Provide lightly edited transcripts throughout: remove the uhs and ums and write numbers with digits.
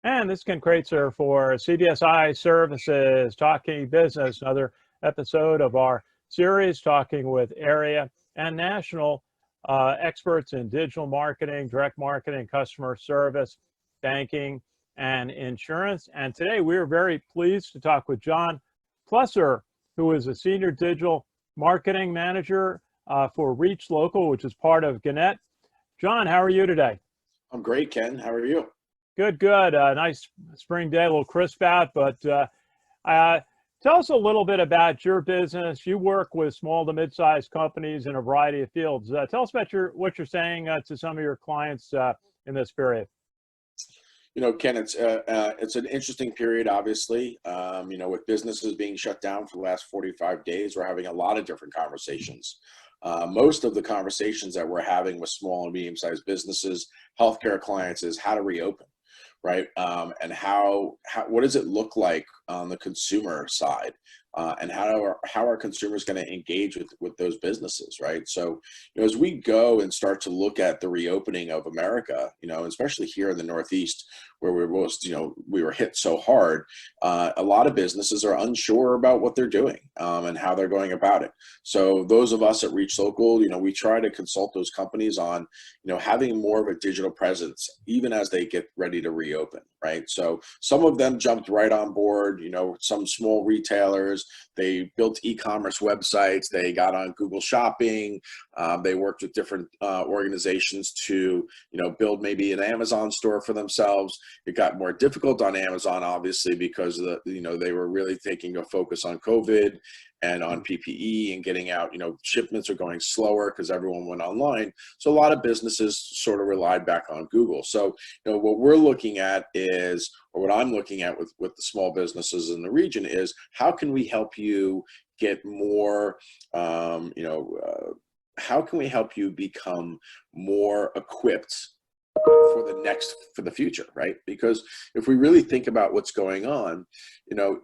And this is Ken Kreitzer for CDSI Services, Talking Business, another episode of our series talking with area and national experts in digital marketing, direct marketing, customer service, banking, and insurance. And today we are very pleased to talk with Jon Plesser, who is a senior digital marketing manager for Reach Local, which is part of Gannett. Jon, how are you today? I'm great, Ken. How are you? Good, good. Nice spring day, a little crisp out, but tell us a little bit about your business. You work with small to mid-sized companies in a variety of fields. Tell us about what you're saying to some of your clients in this period. You know, Ken, it's an interesting period, obviously. With businesses being shut down for the last 45 days, we're having a lot of different conversations. Most of the conversations that we're having with small and medium-sized businesses, healthcare clients, is how to reopen. Right, and what does it look like on the consumer side, and how are consumers going to engage with those businesses, right? So, as we go and start to look at the reopening of America, especially here in the Northeast, where we were hit so hard, a lot of businesses are unsure about what they're doing and how they're going about it. So those of us at Reach Local, we try to consult those companies on, having more of a digital presence, even as they get ready to reopen, right? So some of them jumped right on board, some small retailers, they built e-commerce websites, they got on Google Shopping, they worked with different organizations to, build maybe an Amazon store for themselves. It got more difficult on Amazon, obviously, because they were really taking a focus on COVID and on PPE and getting out. Shipments are going slower because everyone went online. So a lot of businesses sort of relied back on Google. So what we're looking at is, or what I'm looking at with the small businesses in the region is, how can we help you get more, how can we help you become more equipped for the future, right? Because if we really think about what's going on,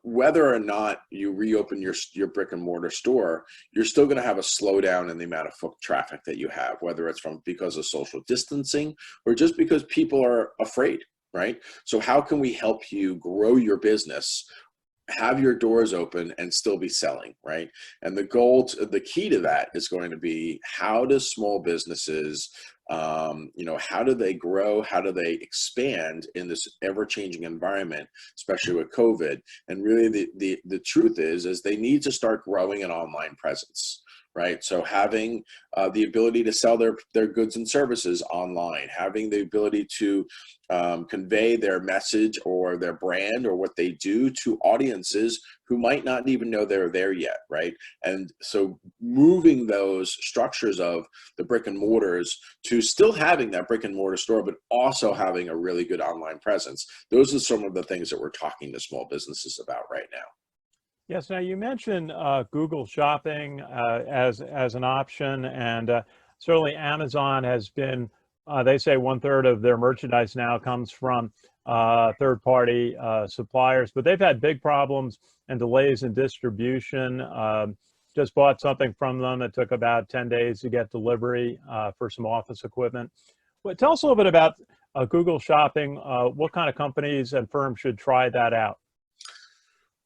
whether or not you reopen your brick and mortar store, you're still going to have a slowdown in the amount of foot traffic that you have, whether it's because of social distancing or just because people are afraid, right? So how can we help you grow your business, have your doors open, and still be selling, right? And the key to that is going to be, how do small businesses, how do they grow? How do they expand in this ever-changing environment, especially with COVID? And really, the truth is they need to start growing an online presence, right? So having the ability to sell their goods and services online, having the ability to convey their message or their brand or what they do to audiences who might not even know they're there yet, right? And so moving those structures of the brick and mortars to still having that brick and mortar store, but also having a really good online presence. Those are some of the things that we're talking to small businesses about right now. Yes. Now you mentioned Google Shopping as an option, and certainly Amazon has been. They say 1/3 of their merchandise now comes from third-party suppliers, but they've had big problems and delays in distribution. Just bought something from them. It took about 10 days to get delivery for some office equipment. But tell us a little bit about Google Shopping. What kind of companies and firms should try that out?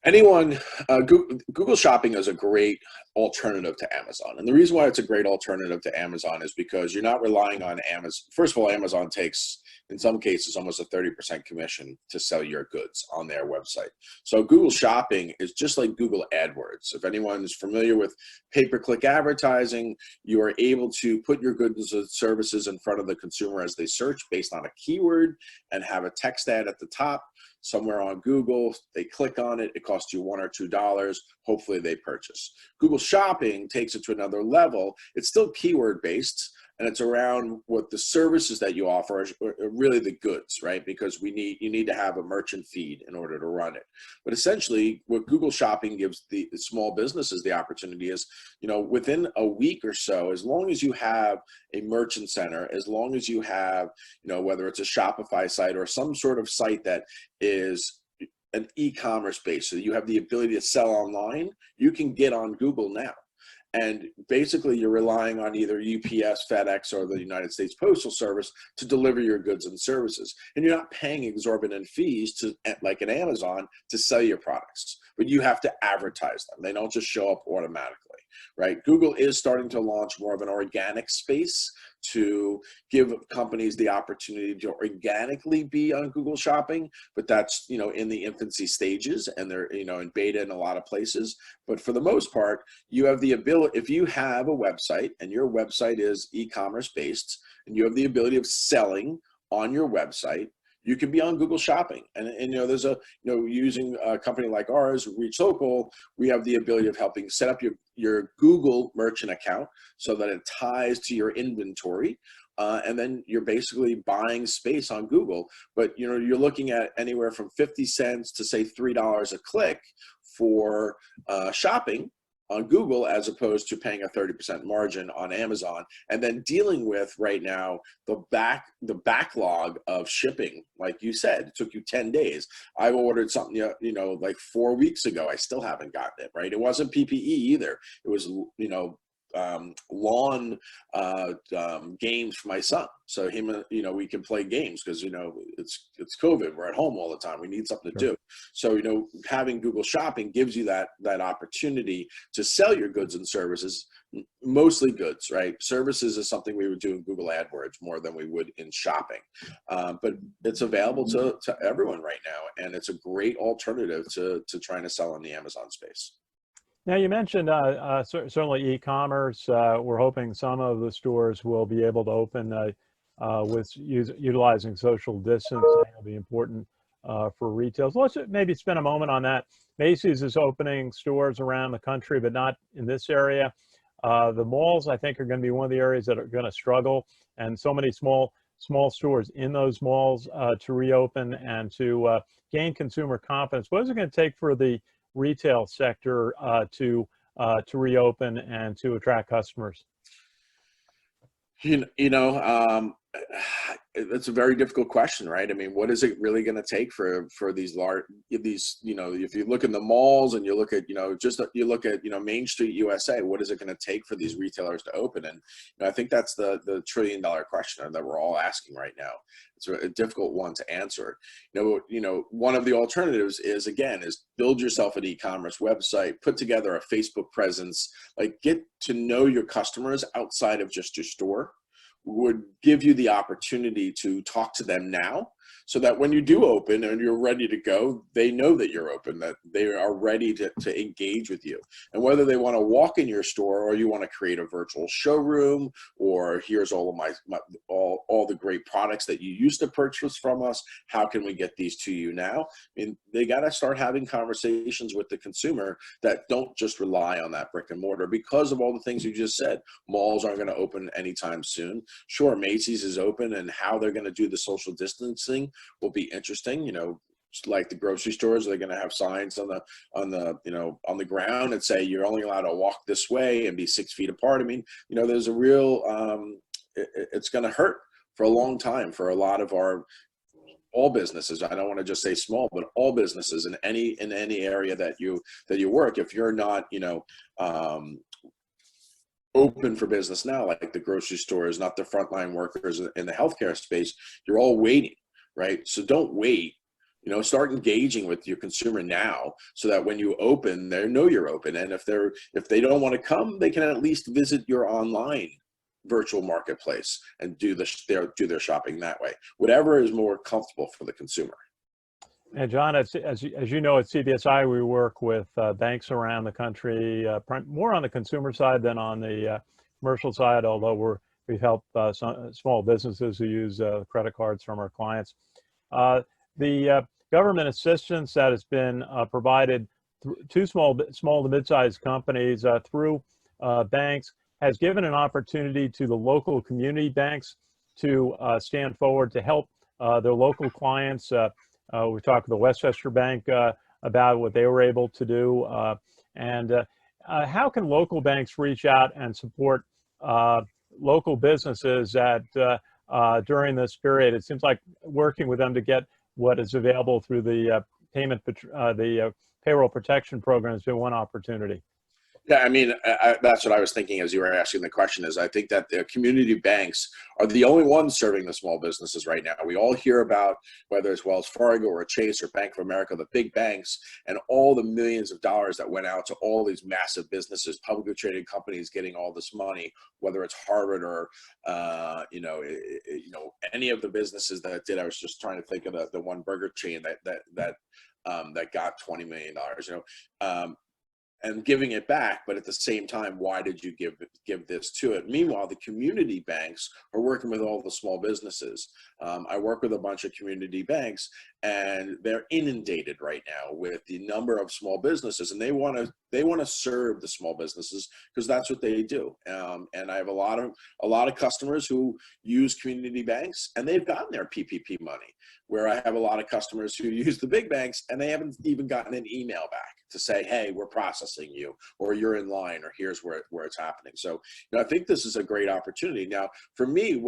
Google Shopping is a great alternative to Amazon. And the reason why it's a great alternative to Amazon is because you're not relying on Amazon. First of all, Amazon takes, in some cases, almost a 30% commission to sell your goods on their website. So Google Shopping is just like Google AdWords. If anyone is familiar with pay-per-click advertising, you are able to put your goods and services in front of the consumer as they search based on a keyword and have a text ad at the top somewhere on Google. They click on it. It costs you $1 or $2. Hopefully they purchase. Google Shopping takes it to another level. It's still keyword based, and it's around what the services that you offer are really the goods, right? Because you need to have a merchant feed in order to run it. But essentially, what Google Shopping gives the small businesses the opportunity is, within a week or so, as long as you have a merchant center, as long as you have, whether it's a Shopify site or some sort of site that is an e-commerce base, so you have the ability to sell online, you can get on Google now. And basically you're relying on either UPS, FedEx, or the United States Postal Service to deliver your goods and services. And you're not paying exorbitant fees to, like an Amazon, to sell your products, but you have to advertise them. They don't just show up automatically, right? Google is starting to launch more of an organic space to give companies the opportunity to organically be on Google Shopping, but that's, you know, in the infancy stages, and they're, you know, in beta in a lot of places. But for the most part, you have the ability, if you have a website and your website is e-commerce based, and you have the ability of selling on your website, you can be on Google Shopping. And you know, there's a, you know, using a company like ours, Reach Local, we have the ability of helping set up your Google merchant account so that it ties to your inventory. And then you're basically buying space on Google. But, you know, you're looking at anywhere from 50 cents to say $3 a click for shopping on Google, as opposed to paying a 30% margin on Amazon, and then dealing with right now the backlog of shipping. Like you said, it took you 10 days. I ordered something, you know, like 4 weeks ago. I still haven't gotten it, right? It wasn't PPE either. It was, you know, lawn games for my son, so him, you know, we can play games because, you know, it's COVID, we're at home all the time, we need something to do. So, you know, having Google Shopping gives you that opportunity to sell your goods and services, mostly goods, right? Services is something we would do in Google AdWords more than we would in shopping, but it's available to everyone right now, and it's a great alternative to trying to sell in the Amazon space. Now, you mentioned certainly e-commerce. We're hoping some of the stores will be able to open with utilizing social distancing. It'll be important for retail. So let's maybe spend a moment on that. Macy's is opening stores around the country, but not in this area. The malls, I think, are going to be one of the areas that are going to struggle, and so many small stores in those malls to reopen and to gain consumer confidence. What is it going to take for the retail sector to reopen and to attract customers? You know, it's a very difficult question, right? I mean, what is it really going to take for these large, you know, if you look in the malls and you look at, you know, you look at, you know, Main Street USA, what is it going to take for these retailers to open? And, you know, I think that's the $1 trillion question that we're all asking right now. It's a difficult one to answer. You know, one of the alternatives is build yourself an e-commerce website, put together a Facebook presence, like get to know your customers outside of just your store, would give you the opportunity to talk to them now, so that when you do open and you're ready to go, they know that you're open, that they are ready to engage with you. And whether they want to walk in your store, or you want to create a virtual showroom, or here's all of all the great products that you used to purchase from us, how can we get these to you now? I mean, they got to start having conversations with the consumer that don't just rely on that brick and mortar, because of all the things you just said. Malls aren't going to open anytime soon. Sure, Macy's is open, and how they're going to do the social distancing will be interesting. You know, like the grocery stores, they're going to have signs on the ground that say you're only allowed to walk this way and be 6 feet apart. I mean, you know, there's a real it's going to hurt for a long time for a lot of all businesses. I don't want to just say small, but all businesses in any area that you work. If you're not, you know, open for business now, like the grocery stores, not the frontline workers in the healthcare space, you're all waiting, right? So don't wait, you know, start engaging with your consumer now, so that when you open, they know you're open. And if they don't want to come, they can at least visit your online virtual marketplace and do their shopping that way, whatever is more comfortable for the consumer. And John, as you know, at CBSI, we work with banks around the country, more on the consumer side than on the commercial side, although we've helped some small businesses who use credit cards from our clients. The government assistance that has been provided to small to mid-sized companies through banks has given an opportunity to the local community banks to stand forward to help their local clients. We talked with the Westchester Bank about what they were able to do. How can local banks reach out and support local businesses during this period? It seems like working with them to get what is available through the Payroll Protection Program has been one opportunity. Yeah, I mean, that's what I was thinking as you were asking the question. Is I think that the community banks are the only ones serving the small businesses right now. We all hear about whether it's Wells Fargo or Chase or Bank of America, the big banks, and all the millions of dollars that went out to all these massive businesses, publicly traded companies getting all this money, whether it's Harvard or any of the businesses that did. I was just trying to think of the one burger chain that got $20 million. And giving it back, but at the same time, why did you give this to it? Meanwhile, the community banks are working with all the small businesses. I work with a bunch of community banks, and they're inundated right now with the number of small businesses, and they want to serve the small businesses because that's what they do. And I have a lot of customers who use community banks, and they've gotten their PPP money. Where I have a lot of customers who use the big banks, and they haven't even gotten an email back to say, hey, we're processing you, or you're in line, or here's where it's happening. So, I think this is a great opportunity. Now, for me,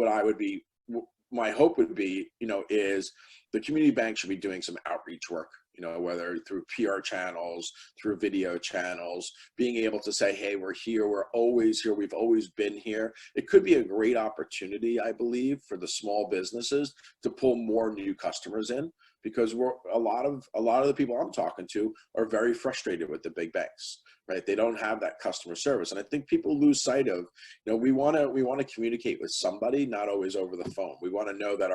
my hope would be, is the community bank should be doing some outreach work, whether through PR channels, through video channels, being able to say, hey, we're here, we're always here, we've always been here. It could be a great opportunity, I believe, for the small businesses to pull more new customers in, because a lot of the people I'm talking to are very frustrated with the big banks, right? They don't have that customer service. And I think people lose sight of, we want to communicate with somebody, not always over the phone. We want to know that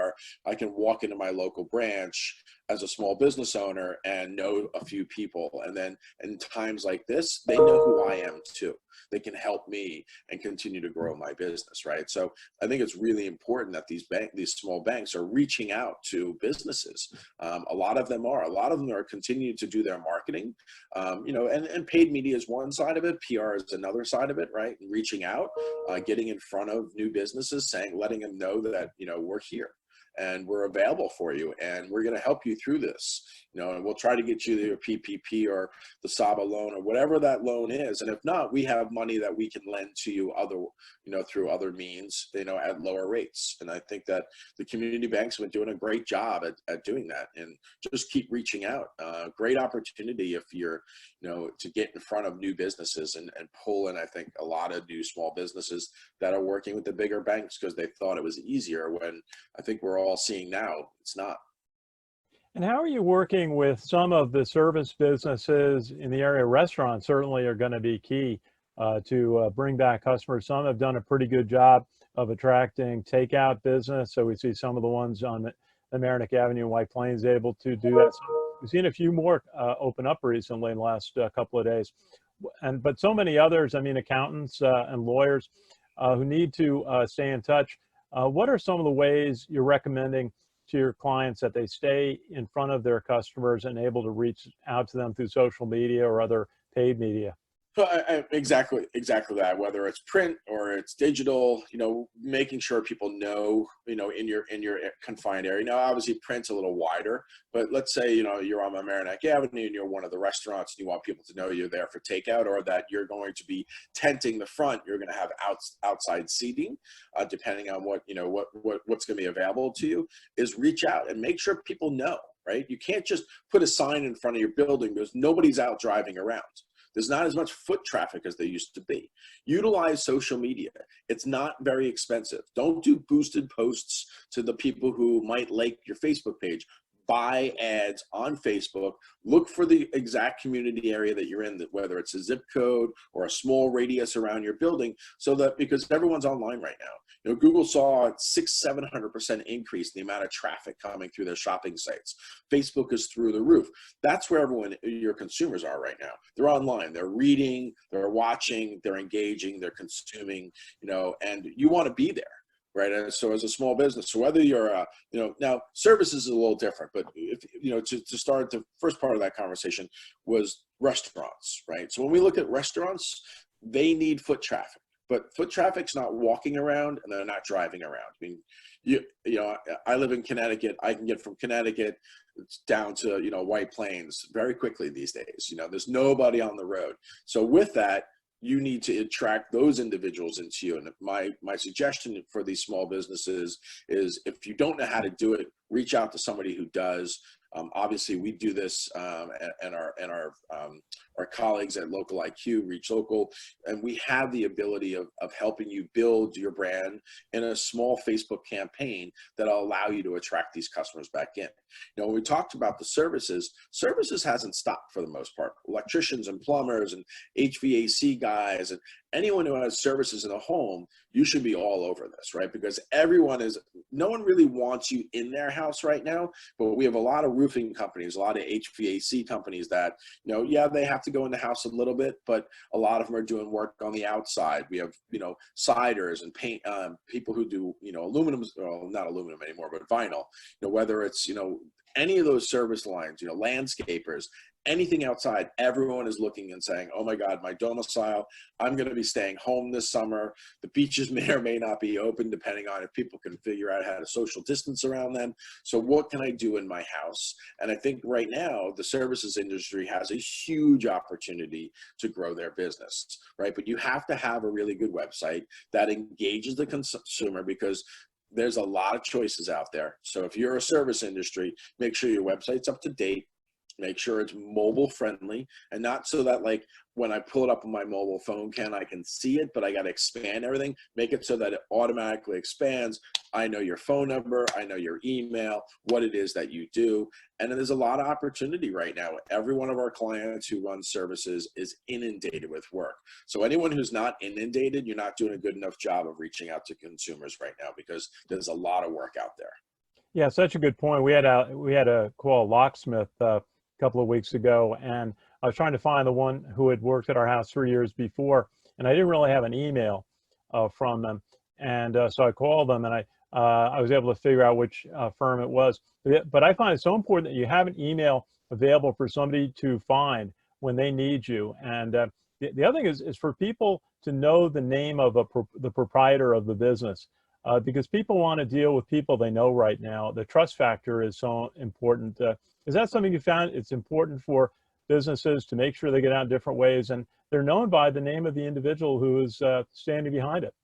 I can walk into my local branch as a small business owner and know a few people. And then in times like this, they know who I am too. They can help me and continue to grow my business, right? So I think it's really important that these small banks are reaching out to businesses. A lot of them are continuing to do their marketing, and paid media is one side of it. PR is another side of it, right? And reaching out, getting in front of new businesses, letting them know that, we're here and we're available for you, and we're going to help you through this, and we'll try to get you your PPP or the SABA loan or whatever that loan is. And if not, we have money that we can lend to you through other means, at lower rates. And I think that the community banks have been doing a great job at doing that, and just keep reaching out. Great opportunity if you're, to get in front of new businesses and pull in, I think, a lot of new small businesses that are working with the bigger banks because they thought it was easier, when I think we're all seeing now it's not. And how are you working with some of the service businesses in the area? Restaurants certainly are going to be key to bring back customers. Some have done a pretty good job of attracting takeout business. So we see some of the ones on the Mamaroneck Avenue in White Plains able to do that. So we've seen a few more open up recently in the last couple of days. But so many others, I mean, accountants and lawyers who need to stay in touch. What are some of the ways you're recommending to your clients that they stay in front of their customers and able to reach out to them through social media or other paid media? Exactly that. Whether it's print or it's digital, making sure people know, in your confined area. Now, obviously, print's a little wider, but let's say you're on Mamaroneck Avenue and you're one of the restaurants, and you want people to know you're there for takeout, or that you're going to be tenting the front. You're going to have outside seating, depending on what's going to be available to you. Is reach out and make sure people know. Right? You can't just put a sign in front of your building because nobody's out driving around. There's not as much foot traffic as there used to be. Utilize social media. It's not very expensive. Don't do boosted posts to the people who might like your Facebook page. Buy ads on Facebook. Look for the exact community area that you're in, whether it's a zip code or a small radius around your building, so that, because everyone's online right now. Google saw a 600-700% increase in the amount of traffic coming through their shopping sites. Facebook is through the roof. That's where your consumers are right now. They're online, they're reading, they're watching, they're engaging, they're consuming, and you want to be there. Right. And so as a small business, so whether you're, now services is a little different, but if, to start, the first part of that conversation was restaurants, right? So when we look at restaurants, they need foot traffic, but foot traffic's not walking around and they're not driving around. I mean, I live in Connecticut. I can get from Connecticut down to, White Plains very quickly these days. There's nobody on the road. So with that, you need to attract those individuals into you. And my suggestion for these small businesses is, if you don't know how to do it, reach out to somebody who does. Obviously, we do this, and our our colleagues at Local IQ, Reach Local, and we have the ability of helping you build your brand in a small Facebook campaign that'll allow you to attract these customers back in. When we talked about the services hasn't stopped for the most part. Electricians and plumbers and HVAC guys and anyone who has services in a home, you should be all over this, right? Because no one really wants you in their house right now, but we have a lot of roofing companies, a lot of HVAC companies that, yeah, they have to go in the house a little bit, but a lot of them are doing work on the outside. We have, siders and paint, people who do, aluminum, well, not aluminum anymore, but vinyl, whether it's, any of those service lines, landscapers, anything outside, everyone is looking and saying, oh my God, my domicile, I'm going to be staying home this summer. The beaches may or may not be open depending on if people can figure out how to social distance around them. So what can I do in my house? And I think right now the services industry has a huge opportunity to grow their business, right? But you have to have a really good website that engages the consumer, because there's a lot of choices out there. So if you're a service industry, make sure your website's up to date. Make sure it's mobile friendly, and not so that like when I pull it up on my mobile phone, I can see it, but I got to expand everything. Make it so that it automatically expands. I know your phone number, I know your email, what it is that you do. And there's a lot of opportunity right now. Every one of our clients who run services is inundated with work. So anyone who's not inundated, you're not doing a good enough job of reaching out to consumers right now, because there's a lot of work out there. Yeah, such a good point. We had a call locksmith couple of weeks ago, and I was trying to find the one who had worked at our house 3 years before, and I didn't really have an email from them, and so I called them, and I was able to figure out which firm it was. But I find it so important that you have an email available for somebody to find when they need you. And the other thing is for people to know the name of the proprietor of the business, because people want to deal with people they know right now. The trust factor is so important. Is that something you found it's important for businesses to make sure they get out in different ways and they're known by the name of the individual who is standing behind it?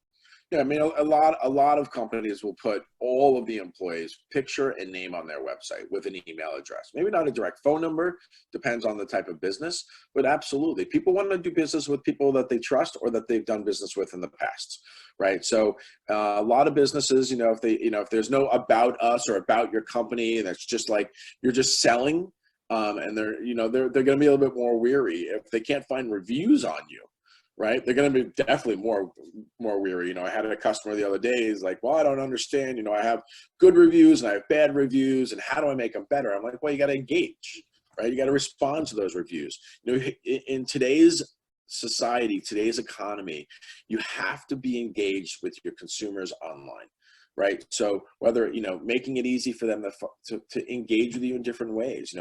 Yeah, I mean, a lot of companies will put all of the employees' picture and name on their website with an email address. Maybe not a direct phone number, depends on the type of business, but absolutely. People want to do business with people that they trust or that they've done business with in the past, right? So a lot of businesses, if there's no about us or about your company, and it's just like you're just selling, and they're going to be a little bit more weary if they can't find reviews on you. Right, they're going to be definitely more weary. I had a customer the other day. He's like, "Well, I don't understand. I have good reviews and I have bad reviews, and how do I make them better?" I'm like, "Well, you got to engage, right? You got to respond to those reviews." In today's society, today's economy, you have to be engaged with your consumers online. Right. So whether, making it easy for them to engage with you in different ways,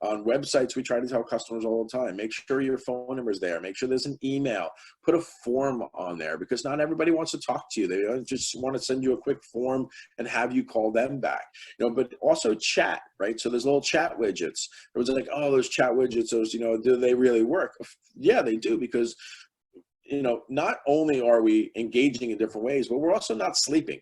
on websites, we try to tell customers all the time, make sure your phone number is there, make sure there's an email, put a form on there, because not everybody wants to talk to you. They don't just want to send you a quick form and have you call them back, but also chat, right? So there's little chat widgets. It was like, oh, those chat widgets, those, do they really work? Yeah, they do, because, not only are we engaging in different ways, but we're also not sleeping.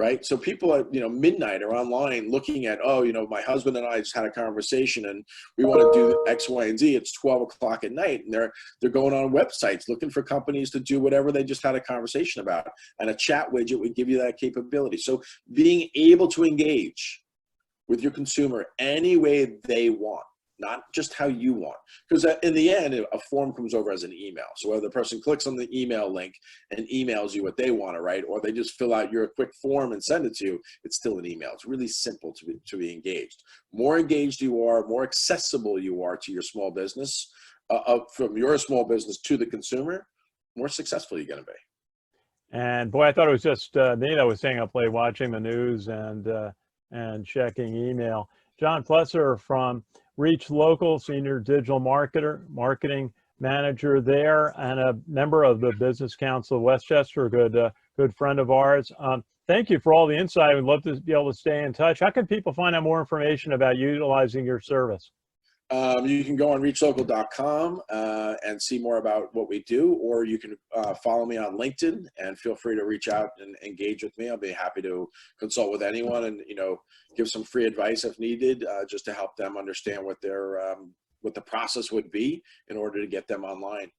Right. So people at, midnight are online looking at, oh, my husband and I just had a conversation and we want to do X, Y, and Z. It's 12 o'clock at night, and they're going on websites looking for companies to do whatever they just had a conversation about. And a chat widget would give you that capability. So being able to engage with your consumer any way they want, not just how you want. Because in the end, a form comes over as an email. So whether the person clicks on the email link and emails you what they want to write, or they just fill out your quick form and send it to you, it's still an email. It's really simple to be engaged. More engaged you are, more accessible you are to your small business, from your small business to the consumer, more successful you're going to be. And boy, I thought it was just me that was staying up late watching the news and checking email. Jon Plesser from Reach Local, Senior Digital Marketing Manager there, and a member of the Business Council of Westchester, a good friend of ours. Thank you for all the insight. We'd love to be able to stay in touch. How can people find out more information about utilizing your service? You can go on reachlocal.com and see more about what we do, or you can follow me on LinkedIn and feel free to reach out and engage with me. I'll be happy to consult with anyone and, give some free advice if needed, just to help them understand what their what the process would be in order to get them online.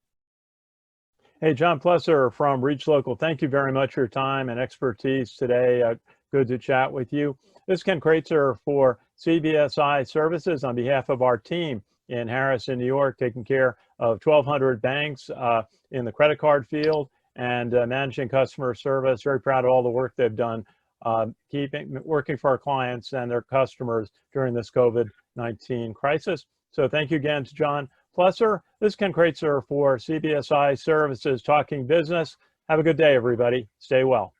Hey, Jon Plesser from Reach Local, thank you very much for your time and expertise today. Good to chat with you. This is Ken Kreitzer for CBSI Services on behalf of our team in Harrison, New York, taking care of 1,200 banks in the credit card field and managing customer service. Very proud of all the work they've done working for our clients and their customers during this COVID-19 crisis. So thank you again to Jon Plesser. This is Ken Kreitzer for CBSI Services, talking business. Have a good day, everybody. Stay well.